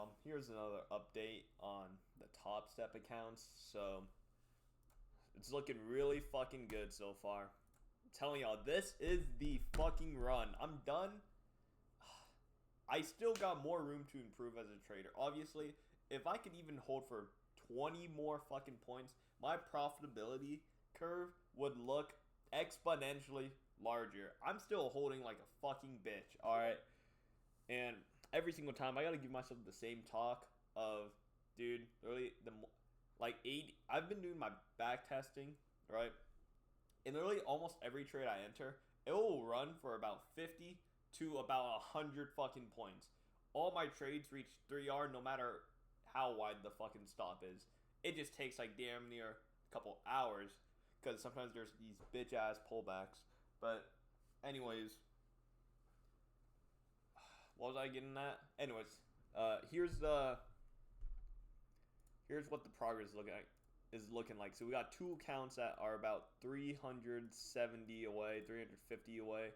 y'all? Here's another update on the Topstep accounts. So it's looking really fucking good so far. I'm telling y'all, this is the fucking run. I'm done. I still got more room to improve as a trader. Obviously, if I could even hold for 20 more fucking points, my profitability curve would look exponentially larger. I'm still holding like a fucking bitch, alright? And every single time, I gotta give myself the same talk of, dude, literally, like 80, I've been doing my back testing, right? And literally almost every trade I enter, it will run for about 50 to about 100 fucking points. All my trades reach 3R no matter how wide the fucking stop is. It just takes like damn near a couple hours because sometimes there's these bitch ass pullbacks. But anyways, what was I getting at? Anyways, here's what the progress is looking like. So we got two accounts that are about 370 away, 350 away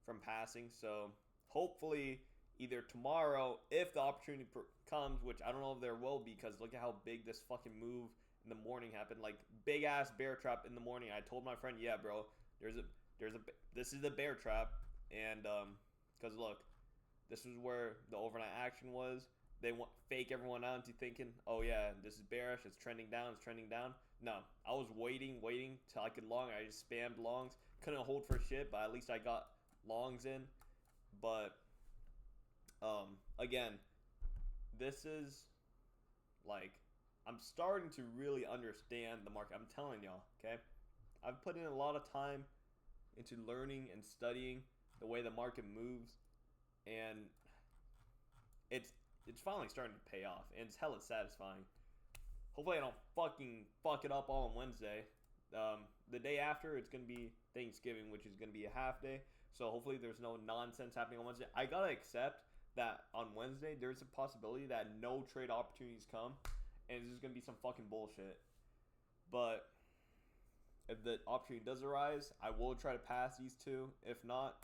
from passing. So hopefully either tomorrow, if the opportunity comes, which I don't know if there will be, because look at how big this fucking move in the morning happened. Like big ass bear trap in the morning. I told my friend, yeah, bro, this is a bear trap, and because look, this is where the overnight action was. They want fake everyone out into thinking, oh yeah, this is bearish, it's trending down, it's trending down. No, I was waiting till I could long. I just spammed longs, couldn't hold for shit, but at least I got longs in. But again, this is like, I'm starting to really understand the market. I'm telling y'all, okay? I've put in a lot of time into learning and studying the way the market moves, and it's finally starting to pay off, and it's hella satisfying. Hopefully I don't fucking fuck it up all on Wednesday. The day after, it's going to be Thanksgiving, which is going to be a half day. So hopefully there's no nonsense happening on Wednesday. I got to accept that on Wednesday, there's a possibility that no trade opportunities come, and it's just going to be some fucking bullshit. But if the opportunity does arise, I will try to pass these two. If not,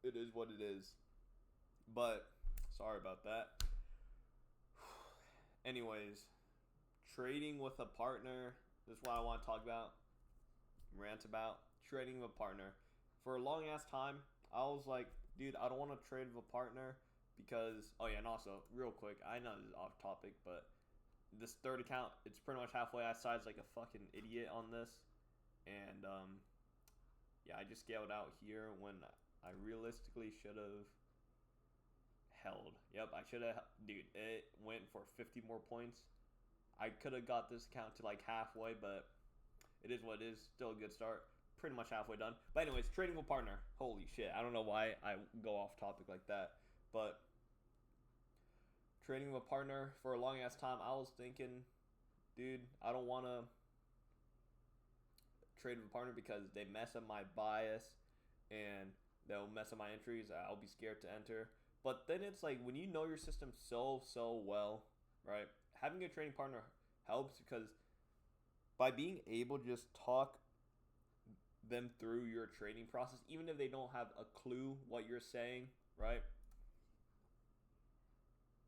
it is what it is. But sorry about that. Anyways, trading with a partner. This is what I want to talk about. Rant about trading with a partner. For a long ass time, I was like, dude, I don't want to trade with a partner because, oh yeah, and also, real quick, I know this is off topic, but this third account, it's pretty much halfway. I sized like a fucking idiot on this. And, yeah, I just scaled out here when I realistically should have held. Yep, I should have. Dude, it went for 50 more points. I could have got this account to like halfway, but it is what it is. Still a good start. Pretty much halfway done. But anyways, trading with partner. Holy shit. I don't know why I go off topic like that. But trading with partner for a long ass time, I was thinking, dude, I don't want to trade with a partner because they mess up my bias and they'll mess up my entries. I'll be scared to enter. But then it's like when you know your system so well, right? Having a trading partner helps because by being able to just talk them through your trading process, even if they don't have a clue what you're saying, right?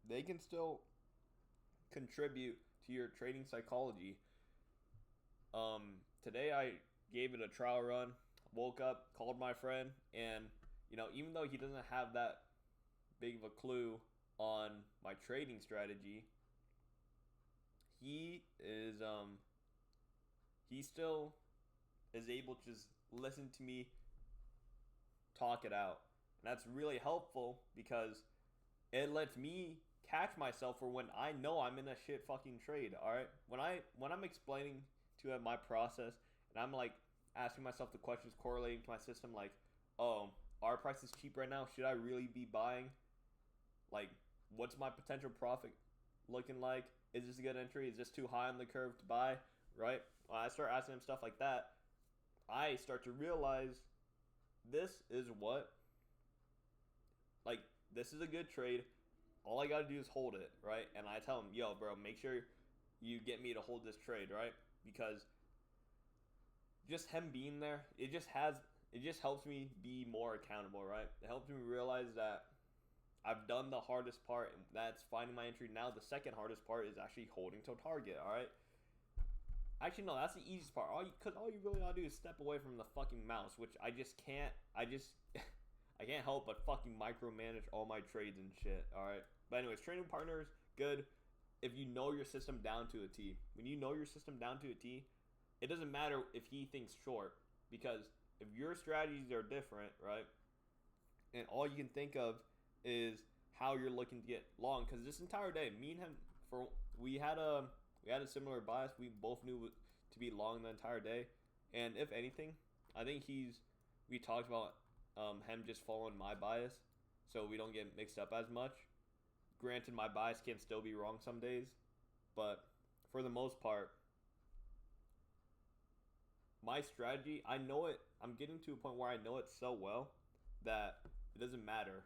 They can still contribute to your trading psychology. Today I gave it a trial run, woke up, called my friend, and even though he doesn't have that big of a clue on my trading strategy, he still is able to just listen to me talk it out. And that's really helpful because it lets me catch myself for when I know I'm in a shit fucking trade. All right, when I'm explaining to him my process and I'm like asking myself the questions correlating to my system, like, oh, our price is cheap right now, should I really be buying? Like, what's my potential profit looking like? Is this a good entry? Is this too high on the curve to buy? Right? When I start asking him stuff like that, I start to realize this is this is a good trade. All I got to do is hold it, right? And I tell him, yo, bro, make sure you get me to hold this trade, right? Because just him being there, it just helps me be more accountable, right? It helps me realize that I've done the hardest part, and that's finding my entry. Now the second hardest part is actually holding to target. All right. Actually, no, that's the easiest part. Because all you really gotta do is step away from the fucking mouse, which I just can't. I can't help but fucking micromanage all my trades and shit. All right. But anyways, trading partners, good. If you know your system down to a T. When you know your system down to a T, it doesn't matter if he thinks short, because if your strategies are different, right? And all you can think of is how you're looking to get long. Because this entire day, me and him, we had a similar bias. We both knew to be long the entire day. And if anything, I think we talked about him just following my bias, so we don't get mixed up as much. Granted, my bias can still be wrong some days, but for the most part, my strategy, I know it. I'm getting to a point where I know it so well that it doesn't matter.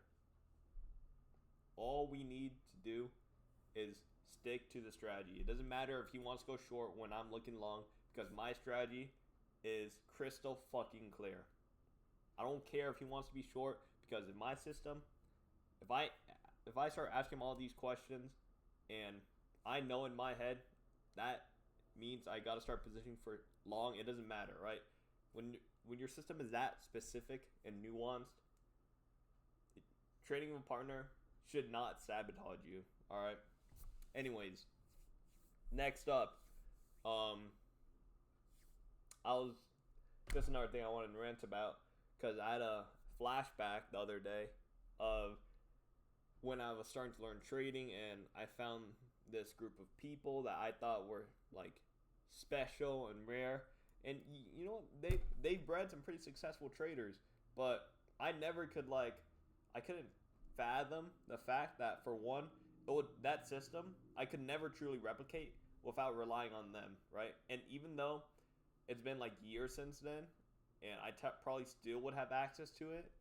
All we need to do is stick to the strategy. It doesn't matter if he wants to go short when I'm looking long, because my strategy is crystal fucking clear. I don't care if he wants to be short, because in my system, if I start asking him all these questions and I know in my head that means I got to start positioning for long, it doesn't matter, right? When your system is that specific and nuanced, trading with a partner should not sabotage you, all right? Anyways, next up, just another thing I wanted to rant about, because I had a flashback the other day of when I was starting to learn trading, and I found this group of people that I thought were like special and rare, and you know, they bred some pretty successful traders, but I never could I couldn't fathom the fact that, for one, that system I could never truly replicate without relying on them, right? And even though it's been like years since then, and I probably still would have access to it,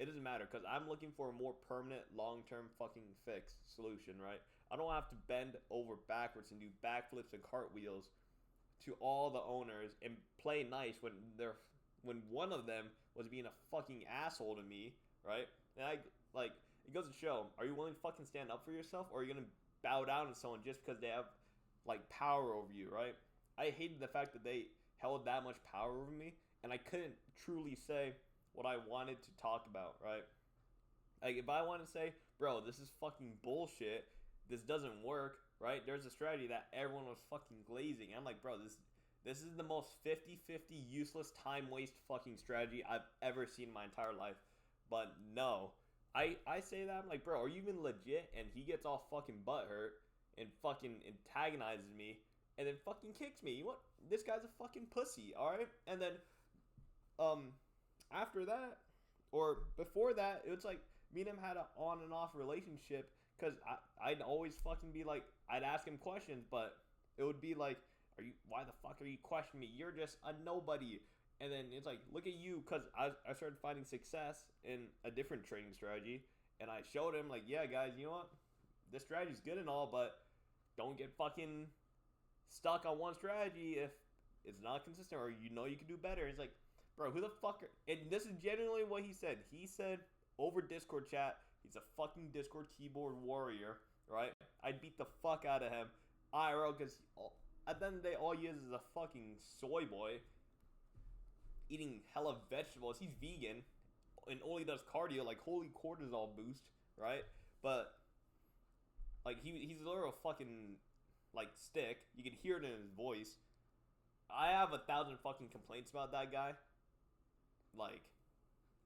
it doesn't matter, because I'm looking for a more permanent, long-term fucking fix solution, right? I don't have to bend over backwards and do backflips and cartwheels to all the owners and play nice when one of them was being a fucking asshole to me, right? And it goes to show, are you willing to fucking stand up for yourself, or are you gonna bow down to someone just because they have like power over you, right? I hated the fact that they held that much power over me, and I couldn't truly say what I wanted to talk about, right? Like, if I want to say, bro, this is fucking bullshit, this doesn't work, right? There's a strategy that everyone was fucking glazing. I'm like, bro, this is the most 50-50 useless time waste fucking strategy I've ever seen in my entire life. But no, I say that, I'm like, bro, are you even legit? And he gets all fucking butthurt and fucking antagonizes me and then fucking kicks me. You know what? This guy's a fucking pussy, alright? And then, after that, or before that, it was like me and him had an on and off relationship, because I'd always fucking be like, I'd ask him questions, but it would be like, why the fuck are you questioning me? You're just a nobody. And then it's like, look at you, because I started finding success in a different trading strategy, and I showed him, like, yeah, guys, you know what? This strategy's good and all, but don't get fucking stuck on one strategy if it's not consistent, or you know you can do better. It's like, bro, who the fuck and this is genuinely what he said. He said over Discord chat, he's a fucking Discord keyboard warrior, right? I'd beat the fuck out of him IRL, because at the end of the day, all he is a fucking soy boy eating hella vegetables. He's vegan and only does cardio, like holy cortisol boost, right? But like he's a little fucking like stick. You can hear it in his voice. I have 1,000 fucking complaints about that guy. Like,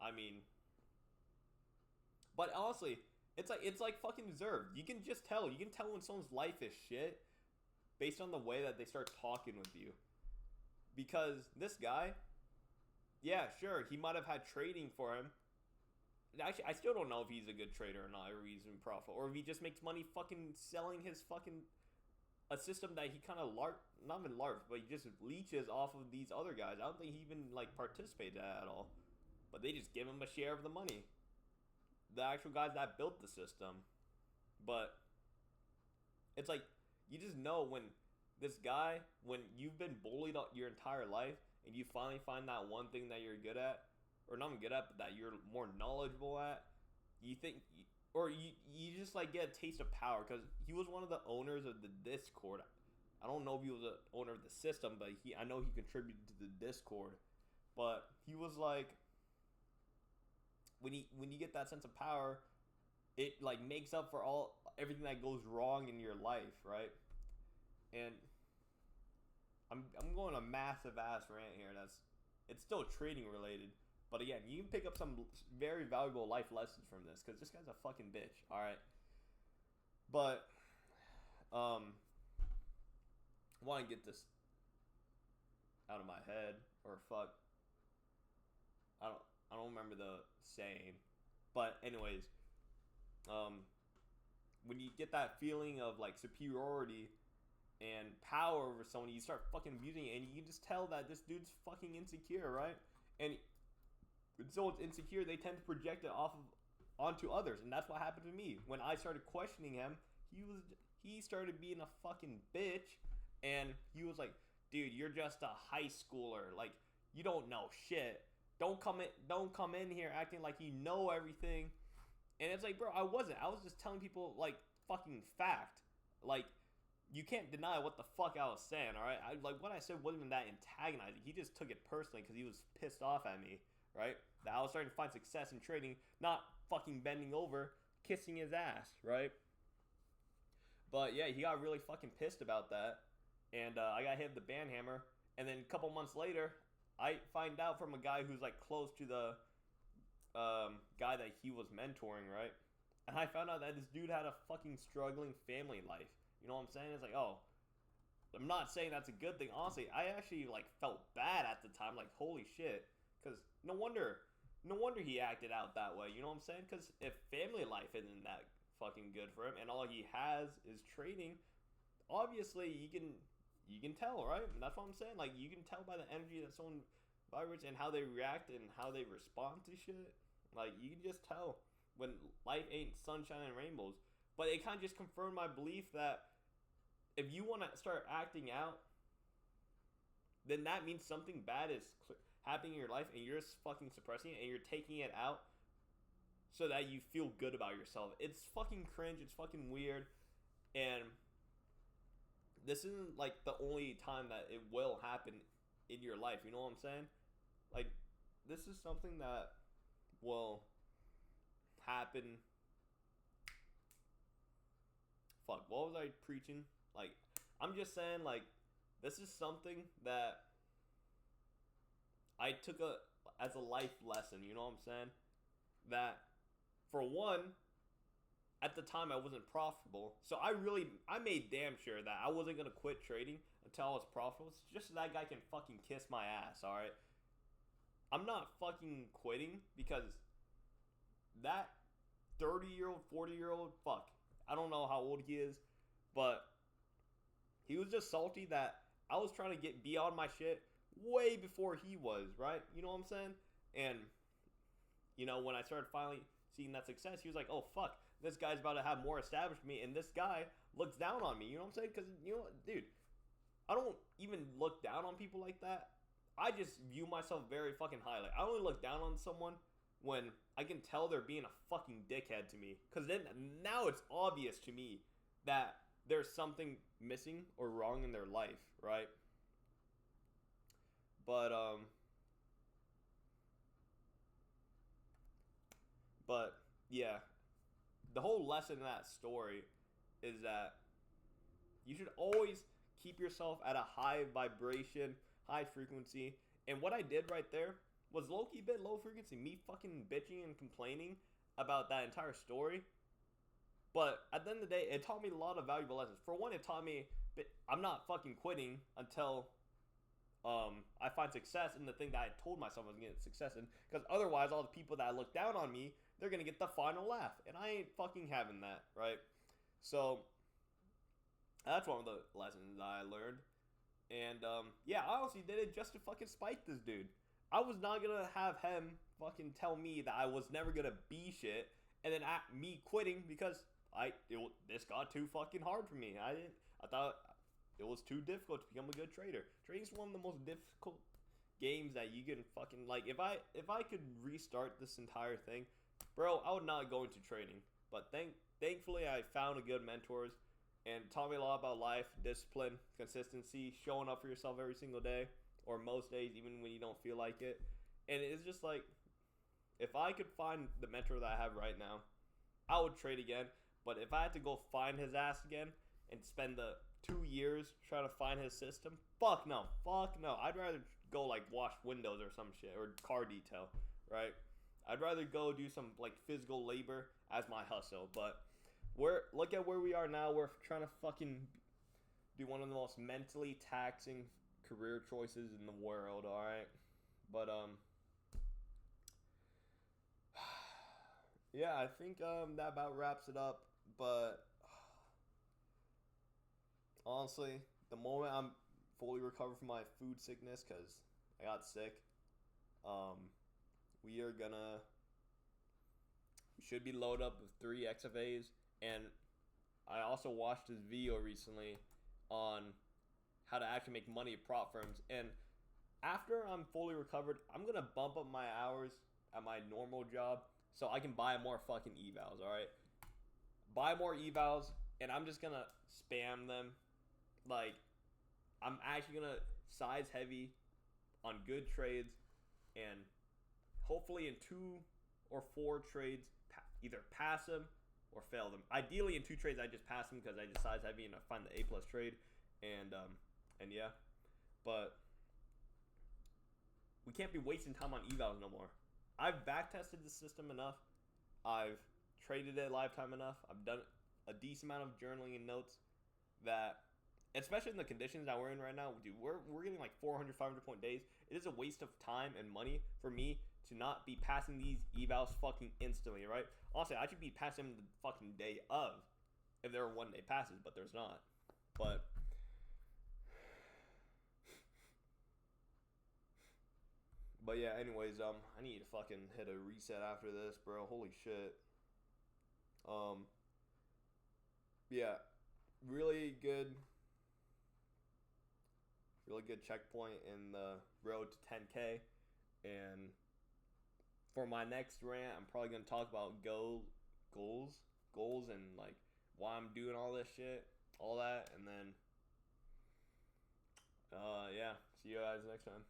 I mean, but honestly, it's like fucking deserved. You can just tell. You can tell when someone's life is shit based on the way that they start talking with you. Because this guy, yeah, sure, he might have had trading for him. Actually, I still don't know if he's a good trader or not, or he's in profit, or if he just makes money fucking selling his fucking a system that he kind of not even larps, but he just leeches off of these other guys. I don't think he even like participates at all. But they just give him a share of the money. The actual guys that built the system. But it's like, you just know when this guy, when you've been bullied your entire life, and you finally find that one thing that you're good at, or not good at, but that you're more knowledgeable at, you think or you just like get a taste of power because he was one of the owners of the Discord. I don't know if he was the owner of the system, but I know he contributed to the Discord. But he was like, when you get that sense of power, it like makes up for everything that goes wrong in your life, right? And I'm going a massive ass rant here. It's still trading related, but again, you can pick up some very valuable life lessons from this because this guy's a fucking bitch. All right, but want to get this out of my head or fuck. I don't remember the saying, but anyways, when you get that feeling of like superiority and power over someone, you start fucking abusing it, and you can just tell that this dude's fucking insecure, right? And when someone's insecure, they tend to project it onto others, and that's what happened to me when I started questioning him. He started being a fucking bitch, and he was like, "Dude, you're just a high schooler. Like, you don't know shit. Don't come in here acting like you know everything." And it's like, bro, I wasn't. I was just telling people like fucking fact. Like, you can't deny what the fuck I was saying, all right? Like, what I said wasn't even that antagonizing. He just took it personally because he was pissed off at me, right? That I was starting to find success in trading, not fucking bending over, kissing his ass, right? But yeah, he got really fucking pissed about that, and I got hit with the ban hammer. And then a couple months later, I find out from a guy who's like close to the guy that he was mentoring, right? And I found out that this dude had a fucking struggling family life. You know what I'm saying? It's like, oh, I'm not saying that's a good thing. Honestly, I actually like felt bad at the time. Like, holy shit, because no wonder he acted out that way. You know what I'm saying? Because if family life isn't that fucking good for him, and all he has is trading, obviously you can tell, right? And that's what I'm saying. Like, you can tell by the energy that someone vibrates and how they react and how they respond to shit. Like, you can just tell when life ain't sunshine and rainbows. But it kind of just confirmed my belief that if you want to start acting out, then that means something bad is happening in your life, and you're just fucking suppressing it, and you're taking it out so that you feel good about yourself. It's fucking cringe. It's fucking weird. And this isn't like the only time that it will happen in your life. You know what I'm saying? Like, this is something that will happen. Fuck, what was I preaching? Like, I'm just saying, like, this is something that I took as a life lesson, you know what I'm saying? That, for one, at the time I wasn't profitable. So I made damn sure that I wasn't going to quit trading until I was profitable. It's just so that guy can fucking kiss my ass, alright? I'm not fucking quitting because that 30-year-old, 40-year-old, fuck, I don't know how old he is, but he was just salty that I was trying to get beyond my shit way before he was, right? You know what I'm saying? And, you know, when I started finally seeing that success, he was like, oh, fuck, this guy's about to have more established me, and this guy looks down on me, you know what I'm saying? Because, you know, dude, I don't even look down on people like that. I just view myself very fucking highly. I only look down on someone when I can tell they're being a fucking dickhead to me. Because then, now it's obvious to me that there's something missing or wrong in their life, right? But yeah, the whole lesson in that story is that you should always keep yourself at a high vibration, high frequency. And what I did right there was low-key bit low frequency. Me fucking bitching and complaining about that entire story. But at the end of the day, it taught me a lot of valuable lessons. For one, it taught me that I'm not fucking quitting until I find success in the thing that I told myself I was going to get success in. Because otherwise, all the people that look down on me, they're going to get the final laugh. And I ain't fucking having that, right? So, that's one of the lessons I learned. And, yeah, I honestly did it just to fucking spite this dude. I was not going to have him fucking tell me that I was never going to be shit. And then me quitting because this got too fucking hard for me. I thought it was too difficult to become a good trader. Trading's one of the most difficult games that you can fucking, like, if I could restart this entire thing, bro, I would not go into trading. But thankfully, I found a good mentors and taught me a lot about life, discipline, consistency, showing up for yourself every single day, or most days, even when you don't feel like it. And it's just like, if I could find the mentor that I have right now, I would trade again. But if I had to go find his ass again and spend the 2 years trying to find his system, fuck no. I'd rather go like wash windows or some shit, or car detail, right? I'd rather go do some like physical labor as my hustle. But look at where we are now. We're trying to fucking do one of the most mentally taxing career choices in the world, alright? But yeah, I think that about wraps it up. But honestly, the moment I'm fully recovered from my food sickness, because I got sick, we should be loaded up with 3 xfas. And I also watched this video recently on how to actually make money at prop firms. And after I'm fully recovered, I'm gonna bump up my hours at my normal job so I can buy more fucking evals, alright? Buy more evals, and I'm just gonna spam them. Like, I'm actually gonna size heavy on good trades, and hopefully in 2 or 4 trades, either pass them or fail them. Ideally, in 2 trades, I just pass them because I just size heavy and I find the A+ trade, and yeah. But we can't be wasting time on evals no more. I've backtested the system enough. I've traded it lifetime enough. I've done a decent amount of journaling and notes that, especially in the conditions that we're in right now, dude, we're getting like 400, 500 point days. It is a waste of time and money for me to not be passing these evals fucking instantly, right? Honestly, I should be passing them the fucking day of if there were 1 day passes, but there's not. But yeah, anyways, I need to fucking hit a reset after this, bro. Holy shit. Yeah, really good checkpoint in the road to 10K. And for my next rant, I'm probably gonna talk about goals, and like why I'm doing all this shit, all that, and then yeah, see you guys next time.